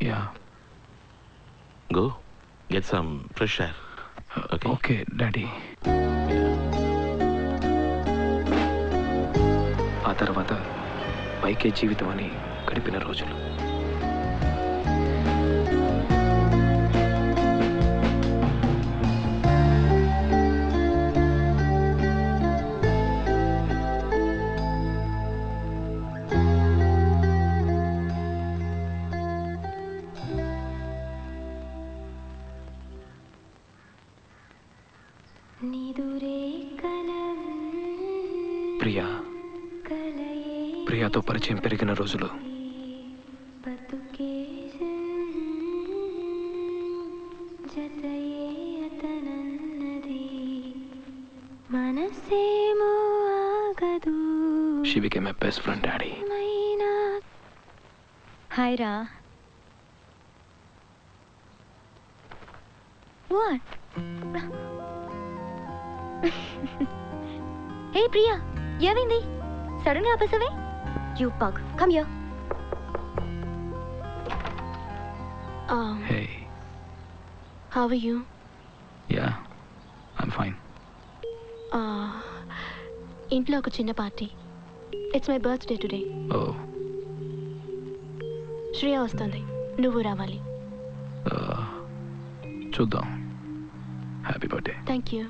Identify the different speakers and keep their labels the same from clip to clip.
Speaker 1: Yeah
Speaker 2: go get some fresh air.
Speaker 1: Okay daddy. ఆ తర్వాత పైకే జీవితం అని గడిపిన రోజులు. ప్రియాతో పరిచయం పెరిగిన రోజులు. She became my best friend, Daddy.
Speaker 3: Hi, Ra. What? Hey, Priya. ఏమైంది? సడన్గా ఆపేసావే? You pug. Come here.
Speaker 1: Hey.
Speaker 4: How are you?
Speaker 1: Yeah, I'm fine.
Speaker 4: ఇంట్లో ఒక చిన్న party. It's my birthday today.
Speaker 1: Oh.
Speaker 4: Shreya వస్తుంది, నువ్వు రావాలి.
Speaker 1: చూద్దాం. Happy birthday.
Speaker 4: Thank you.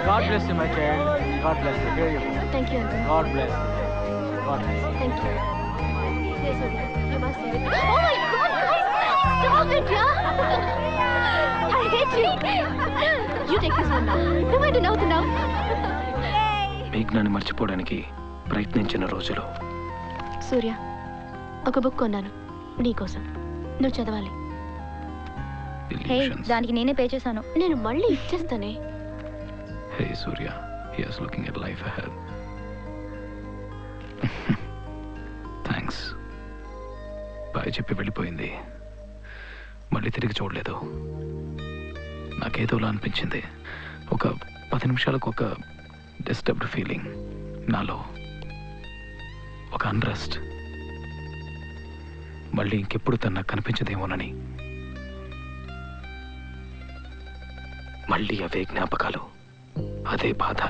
Speaker 5: God bless you, my child. God bless you. Here you go.
Speaker 4: Thank you, uncle.
Speaker 5: God bless you. God bless you.
Speaker 4: Thank you. Yes, Surya. You must see it. Oh my God, guys! Stop it, yeah! I hate you. You take this one now. No matter now.
Speaker 1: మేఘ్నాన్ని మర్చిపోవడానికి ప్రయత్నించిన రోజులు.
Speaker 4: సూర్య, ఒక book కొన్నాను నీకోసం, నువ్వు చదవాలి.
Speaker 3: హే, దానికి నేనే పే చేశాను.
Speaker 4: నేను మళ్ళీ ఇచ్చేస్తానే.
Speaker 1: Hey Surya, he is looking at life ahead. Thanks. Bye చెప్పి వెళ్ళిపోయింది. మళ్ళీ తిరిగి చూడలేదు. నాకేదోలా అనిపించింది. ఒక 10 నిమిషాలకు ఒక డిస్టర్బ్డ్ ఫీలింగ్ నాలో, ఒక అన్రెస్ట్. మళ్ళీ ఇంకెప్పుడు తను నాకు కనిపించదేమోనని. మళ్ళీ అవే జ్ఞాపకాలు, అదే బాధ.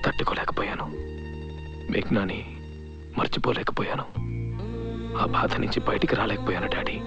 Speaker 1: తట్టుకోలేకపోయాను. మేఘ్నాని మర్చిపోలేకపోయాను. ఆ బాధ నుంచి బయటికి రాలేకపోయాను డాడీ.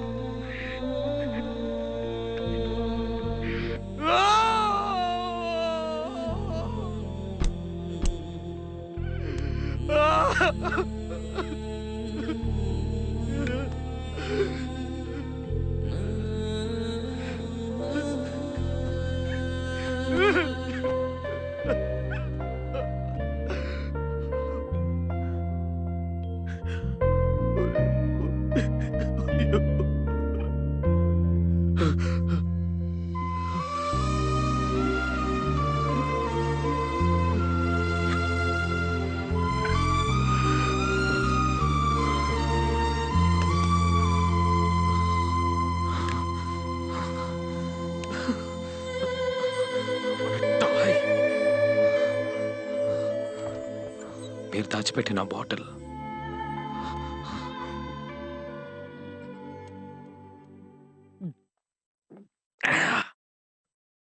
Speaker 1: మీరు దాచిపెట్టిన బాటిల్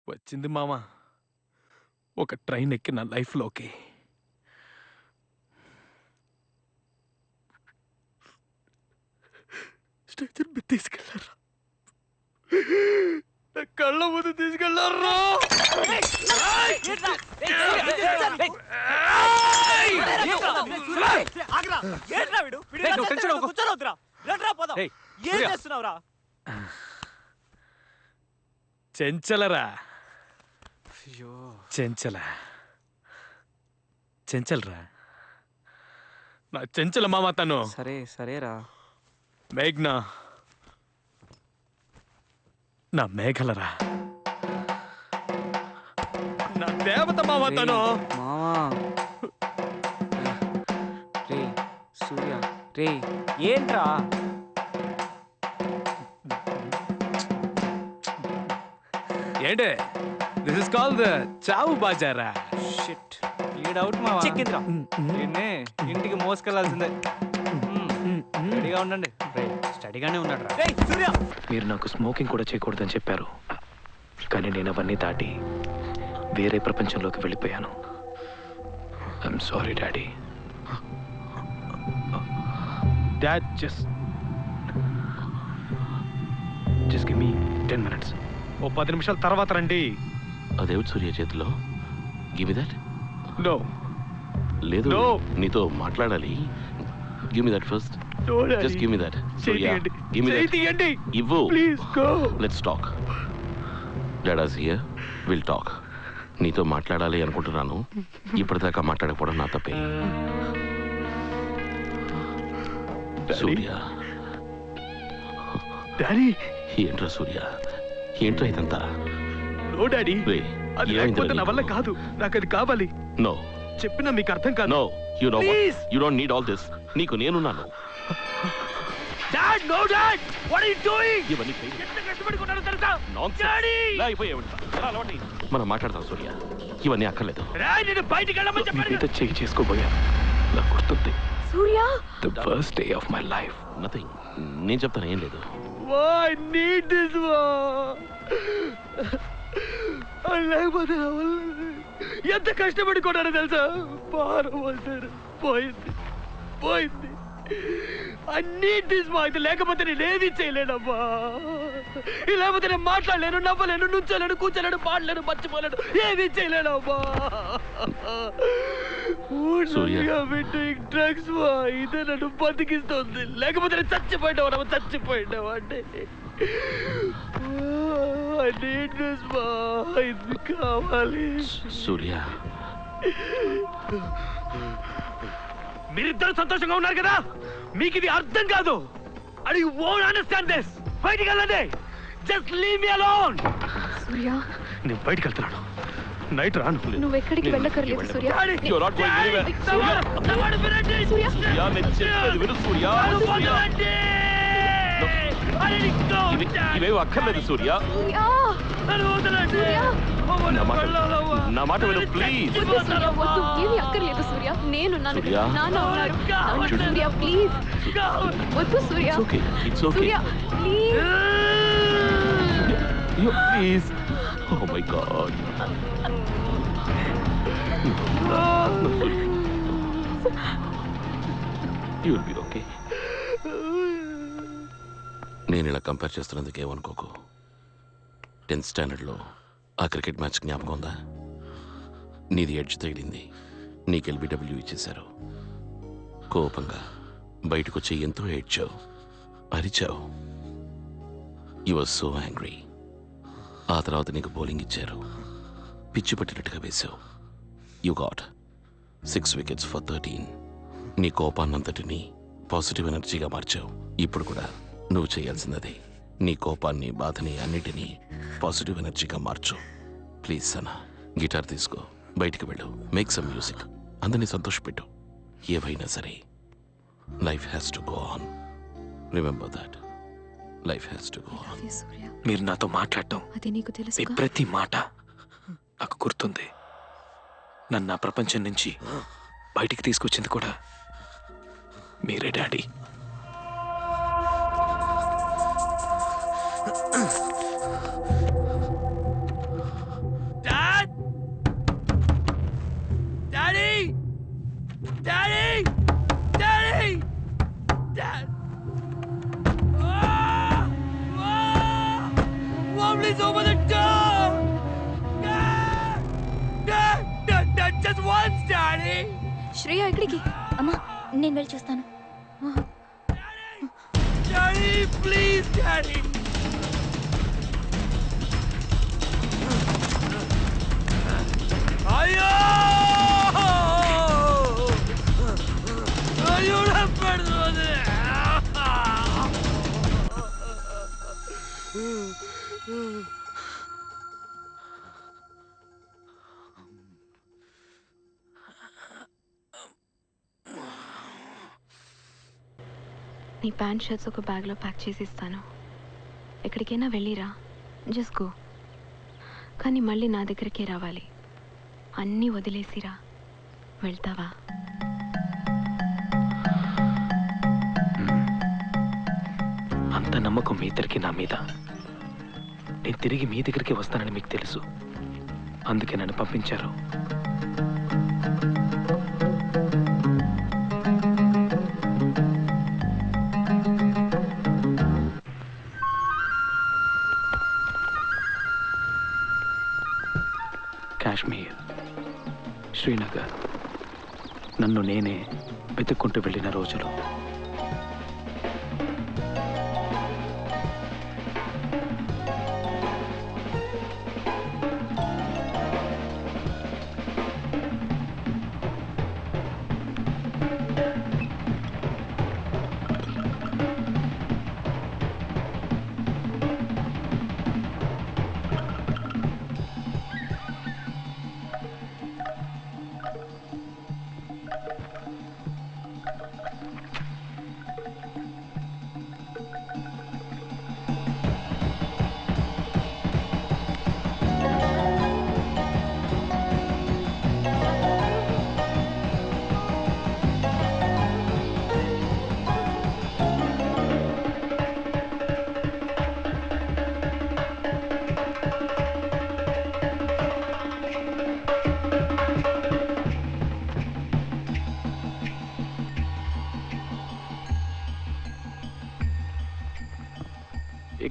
Speaker 1: వచ్చింది మామ. ఒక ట్రైన్ ఎక్కి నా లైఫ్లోకి. స్ట్రెచర్ మీద తీసుకెళ్ళారా? నా కళ్ళ ముందు తీసుకెళ్ళారా? చెంచలరా, చెంచలరా, నా చెంచల మామ తను.
Speaker 5: సరేరా.
Speaker 1: మేఘ్నా నా మేఘలరా, నా దేవత మామ తను.
Speaker 5: రే సూర్య, రే ఏంట్రా?
Speaker 1: ఏంటే దిస్ ఇస్ కాల్ ద చావు బాజారా.
Speaker 5: షిట్ ఈ డౌట్ మా
Speaker 1: చిక్కిందిరా.
Speaker 5: ఇంటికి మోసుకెళ్లాల్సిందే. రెడీగా ఉండండి. స్టడీగానే ఉన్నాడు రా.
Speaker 1: సూర్య
Speaker 6: మీరు నాకు స్మోకింగ్ కూడా చేయకూడదని చెప్పారు, కానీ నేను అవన్నీ దాటి వేరే ప్రపంచంలోకి వెళ్ళిపోయాను. I'm sorry daddy. Dad just give me 10 minutes.
Speaker 1: ఓ 10 నిమిషాల తర్వాత రండి.
Speaker 2: అదేవిడు సూర్య చేతిలో గివ్ మీ దట్.
Speaker 1: నో
Speaker 2: లేదు,
Speaker 1: No.
Speaker 2: నీతో మాట్లాడాలి. Give me that first. Just give me that. Surya give me that. ఇవ్వు.
Speaker 1: Please go.
Speaker 2: Let's talk. Dad's here, will talk. నీతో మాట్లాడాలి అనుకుంటున్నాను. ఇప్పటిదాకా మాట్లాడకపోవడం నా తప్పే. సూర్య.
Speaker 1: డాడీ.
Speaker 2: ఏంట్రా సూర్య, ఏంట్రా ఇదంతా?
Speaker 1: నో డాడీ,
Speaker 2: రేయ్,
Speaker 1: అది
Speaker 2: ఏమైందిరా
Speaker 1: లేకపోతే నా వల్ల
Speaker 2: నీకు?
Speaker 1: కాదు. నాకు అది కావాలి.
Speaker 2: నో
Speaker 1: చెప్పినా మీకు అర్థం కాదు.
Speaker 2: No, you know
Speaker 1: Please.
Speaker 2: You don't need all this. నీకు నేనున్నాను.
Speaker 1: Dad, no dad, what are you doing?
Speaker 2: ఇవన్నీ పోయి.
Speaker 1: ఎంత కష్టపడుకున్నానో తెలుసా?
Speaker 2: Nonsense.
Speaker 1: డాడీ.
Speaker 2: ఇలా అయిపోయావంట. ఎలా అలవాటి? మనం మాట్లాడదాం సూర్య, ఇవన్నీ అక్కర్లేదు.
Speaker 1: రేయ్, నేను బయటికి వెళ్ళమని
Speaker 6: మీ
Speaker 1: చెప్పాను.
Speaker 6: మీద చేయి చేసుకోబోయాను. నాకు గుర్తుంది,
Speaker 4: Surya
Speaker 6: the first day of my life.
Speaker 2: Nothing. నేను చెప్తాను, ఏం లేదు.
Speaker 1: Why need this one? లేకపోతే నా వల్ల ఎంత కష్టపడుకున్నానో తెలుసా? భారం అంటారు పోయింది, పోయింది. I need this one. ఇది లేకపోతే నేను ఏది చేయలేనమ్మా. ఇది లేకపోతే నేను మాట్లాడలేను, నవ్వలేను, నుంచోలేను, కూర్చోలేను, పాడలేను, మర్చిపోలేను, ఏది చేయలేనమ్మా.
Speaker 2: సూర్య.
Speaker 1: డ్రగ్స్ ఇదే నన్ను బతికిస్తుంది. లేకపోతే నేను చచ్చిపోయినావు, చచ్చిపోయినావు అంటే. ఇది కావాలి.
Speaker 2: సూర్య,
Speaker 1: మీరిద్దరు సంతోషంగా ఉన్నారు కదా, మీకు ఇది అర్థం కాదు. And you won't understand this. బయటికి వెళ్ళండి. Just leave me alone.
Speaker 4: Surya
Speaker 1: నేను బయటికి వెళ్తున్నాను. నైట్ రాను.
Speaker 4: నువ్వు ఎక్కడికి వెళ్ళకర్లేదు సూర్య.
Speaker 2: You're not going anywhere.
Speaker 4: సూర్య
Speaker 2: సూర్య, నేను చెప్పేది విను సూర్య. ఇవేవి అక్కర్లేదు సూర్య.
Speaker 4: సూర్య సూర్య
Speaker 2: నా మాట విను ప్లీజ్.
Speaker 4: వద్దు సూర్య, వద్దు, ఏమీ అక్కర్లేదు సూర్య. నేను
Speaker 2: సూర్య.
Speaker 4: నాన్న ఉన్నారు. సూర్య ప్లీజ్ వద్దు Surya.
Speaker 2: Okay, it's okay.
Speaker 4: Surya please.
Speaker 2: Please. Oh my God. You will be okay. నేను ఇలా కంపేర్ చేస్తున్నందుకు ఏమనుకోకు. 10th స్టాండర్డ్లో ఆ క్రికెట్ మ్యాచ్ జ్ఞాపకం ఉందా? నీది ఎడ్జ్ తగిలింది, నీకు ఎల్బిడబ్ల్యూ ఇచ్చేశారు. కోపంగా బయటకు వచ్చి ఎంతో ఏడ్చావు, అరిచావు. You was so angry. ఆ తర్వాత నీకు బౌలింగ్ ఇచ్చారు, పిచ్చి పట్టినట్టుగా వేశావు. యు గాట్ 6 wickets for 13. నీ కోపాన్నంతటినీ పాజిటివ్ ఎనర్జీగా మార్చావు. ఇప్పుడు కూడా నువ్వు చేయాల్సినది నీ కోపాన్ని, బాధని అన్నిటినీ పాజిటివ్ ఎనర్జీగా మార్చు. ప్లీజ్ సనా, గిటార్ తీసుకో, బయటికి వెళ్ళు, మేక్ సమ్ మ్యూజిక్, అందరినీ సంతోషపెట్టు. ఏవైనా సరే, life has to go on. Remember that. Life has to go on.
Speaker 4: Surya
Speaker 6: మీరు నాతో మాట్లాడటం,
Speaker 4: అది నీకు
Speaker 6: మీ
Speaker 4: తెలుసు.
Speaker 6: ప్రతి మాట నాకు గుర్తుంది. నన్ను నా ప్రపంచం నుంచి బయటికి తీసుకొచ్చింది కూడా మీరే daddy.
Speaker 1: Dad! Daddy! Daddy! Daddy! Dad! Mom, please open the door! Dad! Dad! Dad! Just once, Daddy!
Speaker 4: Shreya ఎక్కడికి?
Speaker 3: అమ్మా, నేను వెళ్ళి చూస్తాను.
Speaker 1: Daddy! Please, Daddy! అయ్యో! అయ్యో నా పడుతుంది.
Speaker 4: నీ ప్యాంట్ షర్ట్స్ ఒక బ్యాగ్లో ప్యాక్ చేసి ఇస్తాను. ఎక్కడికైనా వెళ్ళిరా. Just go. కానీ మళ్ళీ నా దగ్గరికే రావాలి. అన్నీ వదిలేసిరా. వెళ్తావా?
Speaker 6: అంత నమ్మకం మీ ఇద్దరికి నా మీద. నేను తిరిగి మీ దగ్గరికి వస్తానని మీకు తెలుసు, అందుకే నన్ను పంపించారు. కాశ్మీర్, శ్రీనగర్, నన్ను నేనే వెతుక్కుంటూ వెళ్ళిన రోజులు.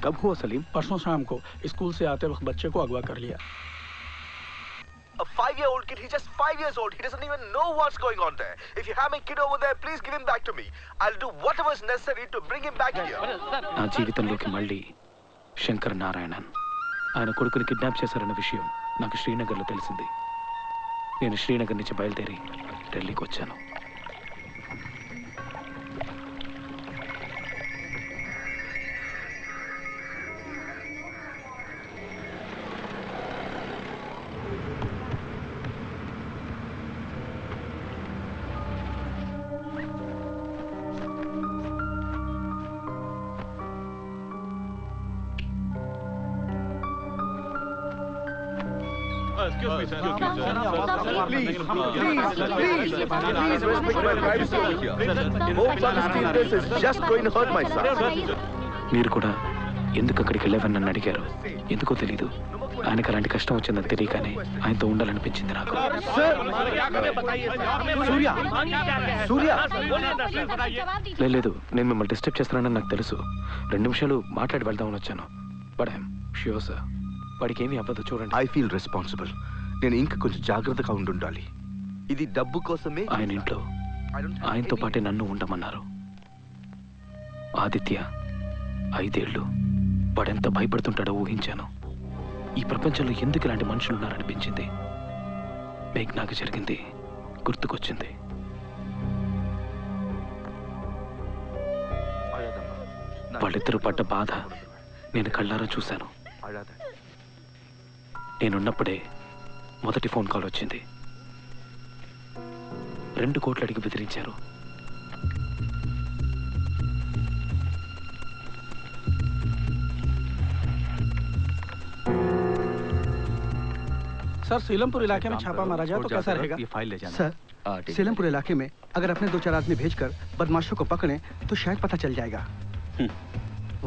Speaker 6: कब हुआ सलीम?
Speaker 7: परसों शाम को स्कूल से आते वक्त बच्चे को अगवा कर लिया।
Speaker 8: A 5-year-old kid, he's just 5 years old. He doesn't even know what's going on there. If you have a kid over there, please give him back to me. I'll do whatever is necessary to bring him back here.
Speaker 6: నా జీవితంలోకి మళ్ళీ శంకర్ నారాయణన్, ఆయన కొడుకుని kidnap చేశారన్న విషయం నాకు శ్రీనగర్లో తెలిసింది. నేను శ్రీనగర్ నుంచి బయలుదేరి ఢిల్లీకి వచ్చాను.
Speaker 8: Excuse me, sir. Please respect my privacy over here. More honesty in this is just going to hurt my son.
Speaker 6: మీరు కూడా ఎందుకు అక్కడికి వెళ్ళావని నన్ను అడిగారు. ఎందుకో తెలీదు, ఆయనకు అలాంటి కష్టం వచ్చిందని తెలియగానే ఆయనతో ఉండాలనిపించింది నాకు. లేదు, నేను మిమ్మల్ని డిస్టర్బ్ చేస్తున్నానని నాకు తెలుసు. 2 నిమిషాలు మాట్లాడి వెళ్దామని వచ్చాను. బట్ ఐఎమ్ ష్యూర్ సార్, వాడికి ఏమీ అవ్వదు. చూడండి,
Speaker 8: I feel responsible. నేను ఇంకా కొంచెం జాగ్రత్తగా ఉండాలి. ఇది డబ్బు కోసమే.
Speaker 6: ఆయన ఇంట్లో ఆయనతో పాటే నన్ను ఉండమన్నారు. ఆదిత్య 5 ఏళ్ళు, వాడెంత భయపడుతుంటాడో ఊహించాను. ఈ ప్రపంచంలో ఎందుకు ఇలాంటి మనుషులు ఉన్నారనిపించింది. మేఘ్నాకి జరిగింది గుర్తుకొచ్చింది. వాళ్ళిద్దరూ పడ్డ బాధ నేను కళ్ళారా చూశాను. నేనున్నప్పుడే మొదటి ఫోన్ కాల్ వచ్చింది. 2 కోట్లు అడిగి బెదిరించారు.
Speaker 7: सर, सीलमपुर इलाके में छापा मारा जाए तो कैसा रहेगा?
Speaker 5: ये फाइल ले जाना।
Speaker 7: सर, सीलमपुर इलाके में अगर अपने 2-4 आदमी भेजकर बदमाशों को पकड़ें तो शायद पता चल जाएगा।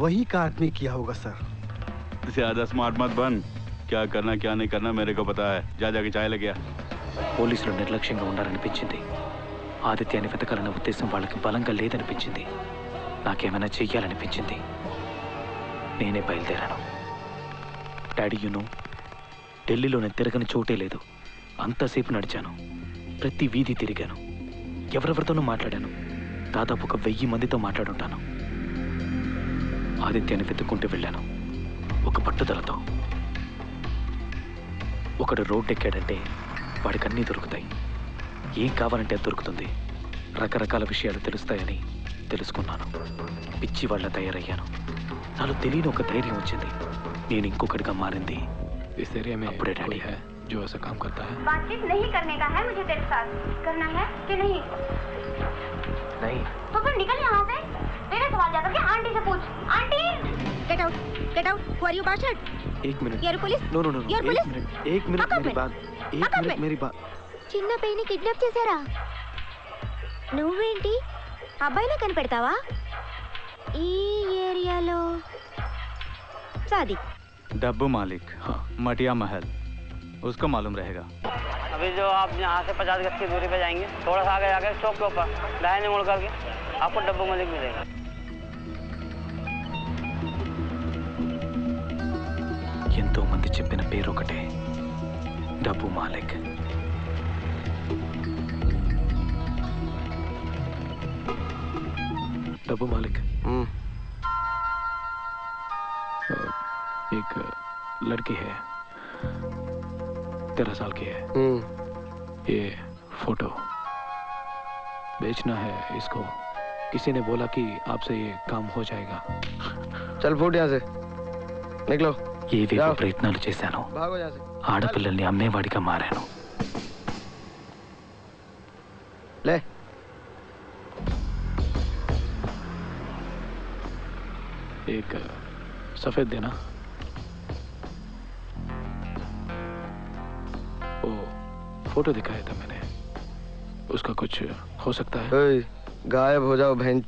Speaker 7: वही का आदमी किया होगा सर।
Speaker 9: ज्यादा स्मार्ट मत बन। क्या करना क्या नहीं करना मेरे को पता है। जा जाके चाय ले गया।
Speaker 6: పోలీసులు నిర్లక్ష్యంగా ఉన్నారనిపించింది. ఆదిత్యాన్ని వెతకాలన్న ఉద్దేశం వాళ్ళకి బలంగా లేదనిపించింది. నాకేమైనా చెయ్యాలనిపించింది. నేనే బయలుదేరాను. డాడీ, ఢిల్లీలో నేను తిరగని చోటే లేదు. అంతసేపు నడిచాను, ప్రతి వీధి తిరిగాను, ఎవరెవరితోనూ మాట్లాడాను. దాదాపు 1000 మందితో మాట్లాడుంటాను. ఆదిత్యాన్ని వెతుక్కుంటూ వెళ్ళాను ఒక పట్టుదలతో. ఒకడు రోడ్డు ఎక్కాడంటే వాడికి అన్నీ దొరుకుతాయి. ఏం కావాలంటే అది దొరుకుతుంది. రకరకాల విషయాలు తెలుస్తాయని తెలుసుకున్నాను. పిచ్చి వాళ్ళ తయారయ్యాను. నాలో తెలియని ఒక ధైర్యం వచ్చింది. నేను ఇంకొకటిగా మారింది. అప్పుడే డాడీ जो ऐसा काम करता है।
Speaker 10: बातचीत नहीं करने का है मुझे तेरे साथ। करना है कि नहीं?
Speaker 6: नहीं।
Speaker 10: तो फिर निकल यहाँ से। तेरे सवाल जाकर के आंटी से पूछ। Aunty
Speaker 4: Get out. Get out. Who are you, bastard?
Speaker 6: एक minute.
Speaker 4: You're police?
Speaker 6: No, no, no.
Speaker 4: You're police?
Speaker 6: एक मिनट
Speaker 4: How come
Speaker 6: मेरी
Speaker 4: man?
Speaker 6: बात। एक
Speaker 4: How come
Speaker 6: मिनट
Speaker 4: man?
Speaker 6: मेरी बात।
Speaker 3: చిన్న పెయిని కిడ్నాప్ చేశారా? నువ్వేంటి అబ్బాయిలా కనిపెడతావా? ఈ ఏరియాలో సాది
Speaker 5: डब्बू मालिक,
Speaker 6: हाँ।
Speaker 5: मटिया महल, उसको मालूम रहेगा।
Speaker 11: अभी जो आप यहाँ से 50 गज की दूरी पे जाएंगे, थोड़ा सा आगे जाकर चौक के ऊपर दाहिने मुड़ करके आपको डब्बू मालिक मिलेगा।
Speaker 6: ఎంతో మంది చెప్పిన పేరు ఒకటే, డబ్బు మాలిక్. डब्बू मालिक। एक लड़की है, 13 साल की है। ये फोटो बेचना है इसको। किसी ने बोला कि आपसे ये काम हो जाएगा।
Speaker 1: चल फूट यहाँ से, निकलो।
Speaker 6: ఏవేవో ప్రయత్నాలు చేశాను,
Speaker 1: भागो यहाँ से।
Speaker 6: ఆడపిల్లల్ని అమ్మేవాడిగా మారాను.
Speaker 1: ले
Speaker 6: एक सफेद देना। वो फोटो दिखाया था मैंने, उसका कुछ हो सकता है?
Speaker 1: गायब हो जाओ बहन।